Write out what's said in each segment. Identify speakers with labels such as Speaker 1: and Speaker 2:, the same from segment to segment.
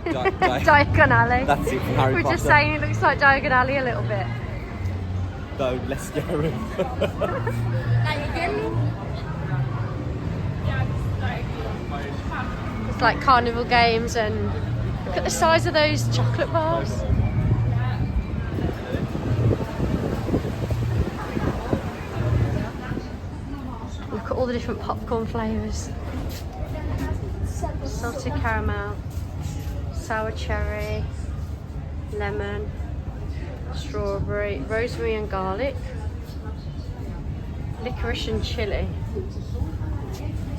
Speaker 1: Diagon Alley.
Speaker 2: That's it from Harry
Speaker 1: We're
Speaker 2: Potter.
Speaker 1: just saying it looks like Diagon Alley a little bit.
Speaker 2: No, less scary.
Speaker 1: It's like carnival games, and look at the size of those chocolate bars. Look at all the different popcorn flavours. Salted caramel, sour cherry, lemon, strawberry, rosemary and garlic, licorice and chilli,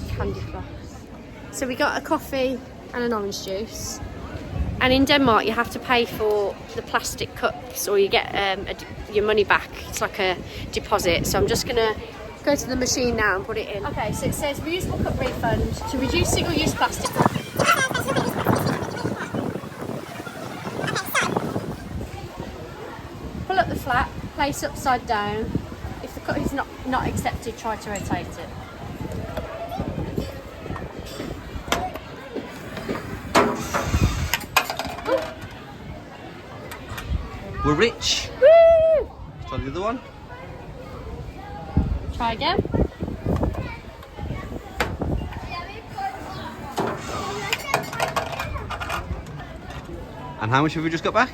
Speaker 1: candy floss. So we got a coffee and an orange juice. And in Denmark you have to pay for the plastic cups, or you get your money back. It's like a deposit. So I'm just gonna go to the machine now and put it in. Okay, so it says reusable cup refund to reduce single-use plastic. Pull up the flap, place upside down. If the cup is not accepted, try to rotate it.
Speaker 2: We're rich.
Speaker 1: Woo!
Speaker 2: Try the other one.
Speaker 1: Try again.
Speaker 2: And how much have we just got back?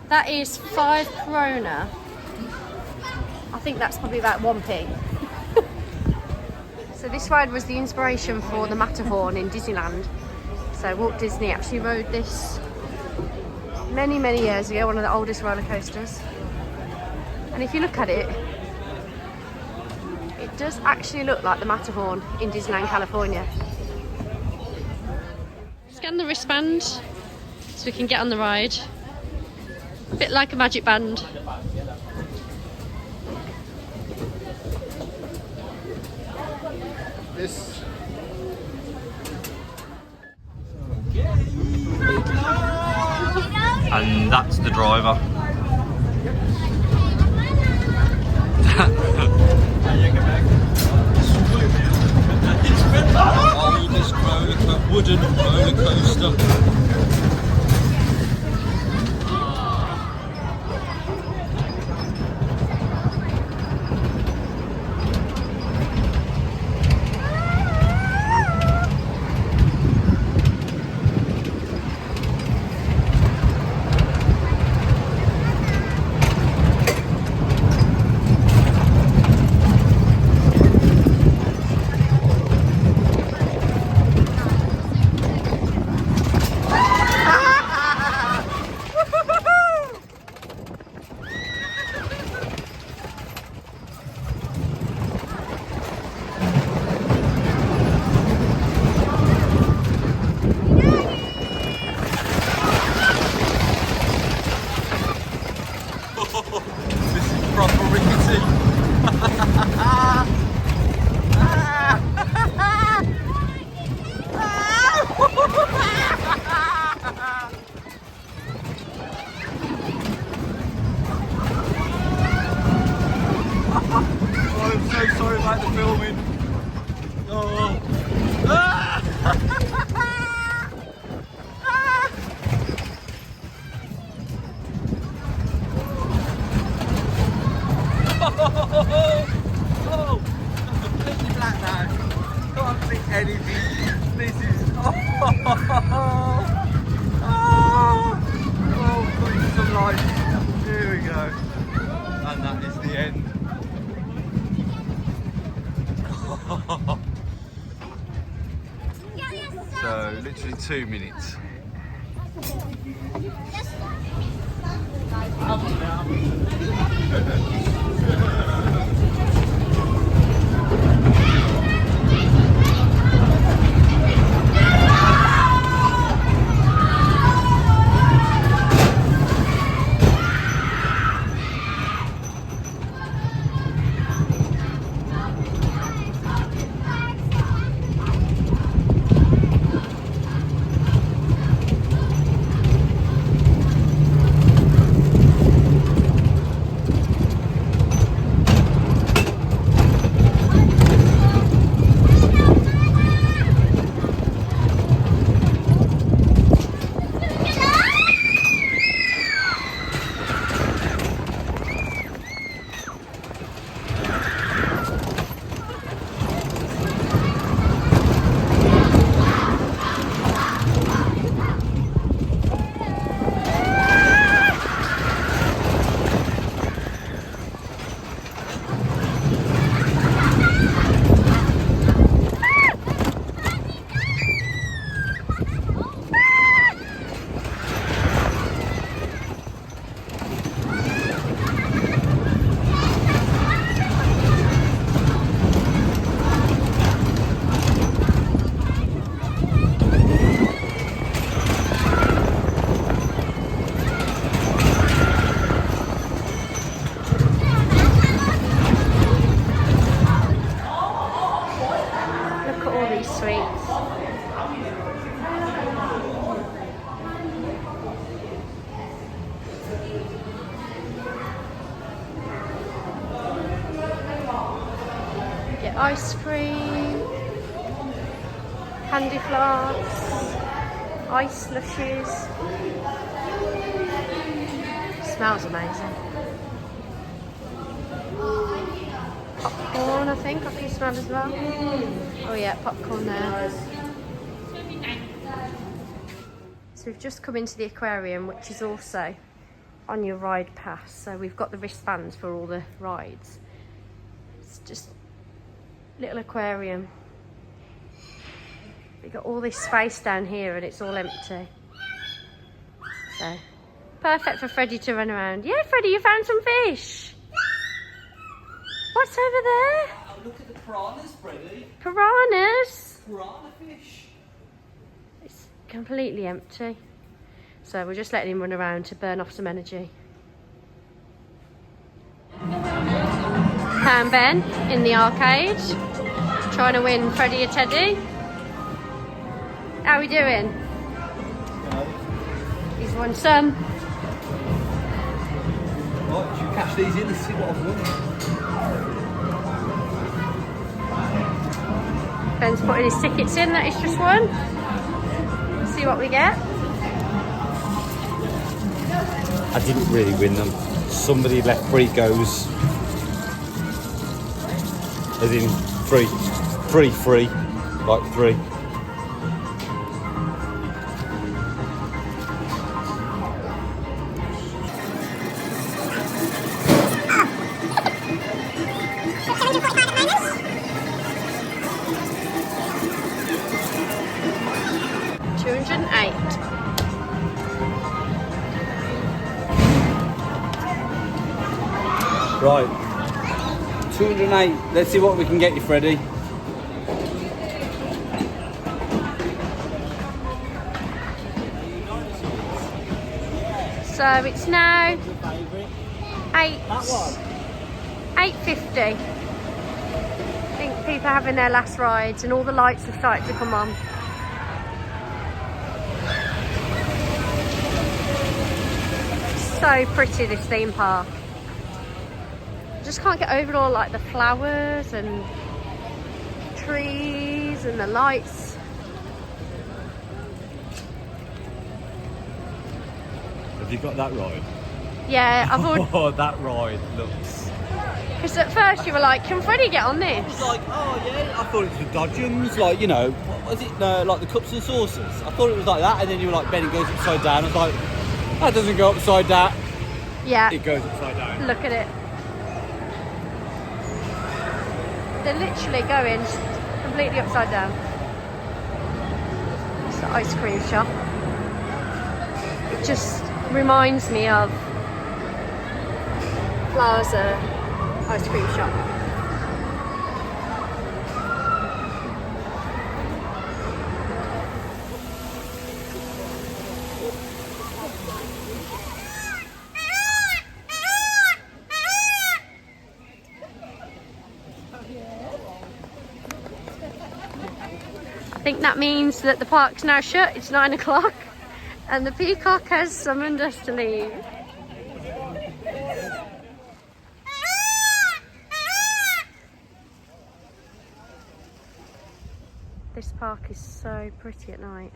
Speaker 1: That is 5 krona. I think that's probably about 1p. So this ride was the inspiration for the Matterhorn in Disneyland. So Walt Disney actually rode this many, many years ago, one of the oldest roller coasters. And if you look at it, it does actually look like the Matterhorn in Disneyland, California. Scan the wristband so we can get on the ride. A bit like a magic band.
Speaker 2: This. And that's the driver. Oldest wooden roller coaster. This is proper rickety. I'm so sorry about the filming. Oh. Oh, I'm completely black now. Can't see anything. This is put some light. Here we go. And that is the end. So literally 2 minutes.
Speaker 1: Ice cream, candy flasks, ice slushies. Smells amazing. Popcorn, I think I can smell as well. Oh yeah, popcorn there. So we've just come into the aquarium, which is also on your ride pass. So we've got the wristbands for all the rides. It's just a little aquarium. We've got all this space down here and it's all empty. So perfect for Freddie to run around. Yeah, Freddie, you found some fish. What's over there?
Speaker 2: Oh, look at the piranhas, Freddie.
Speaker 1: Piranhas.
Speaker 2: Piranha fish.
Speaker 1: It's completely empty. So we're just letting him run around to burn off some energy. Found Ben in the arcade, trying to win Freddie a teddy. How are we doing? He's won some.
Speaker 2: Right, should we cash these in and see what I've won?
Speaker 1: Ben's putting his tickets in that he's just won. See what we get.
Speaker 2: I didn't really win them. Somebody left free goes. As in free, like three. Right, 208. Let's see what we can get you, Freddie.
Speaker 1: So it's now 8:50. I think people are having their last rides and all the lights have started to come on. So pretty, this theme park. Just can't get over all like the flowers and trees and the lights.
Speaker 2: Have you got that ride?
Speaker 1: Yeah, I've already...
Speaker 2: Oh, that ride looks...
Speaker 1: Because at first you were like, can Freddie get on this?
Speaker 2: I was like, oh yeah, I thought it was the Dodgems, like, you know, what was it, like the cups and saucers. I thought it was like that, and then you were like, Ben, it goes upside down. I was like, that doesn't go upside down.
Speaker 1: Yeah.
Speaker 2: It goes upside down.
Speaker 1: Look at it. They're literally going completely upside down. It's the ice cream shop. It just reminds me of Plaza ice cream shop. I think that means that the park's now shut. It's 9 o'clock and the peacock has summoned us to leave. This park is so pretty at night.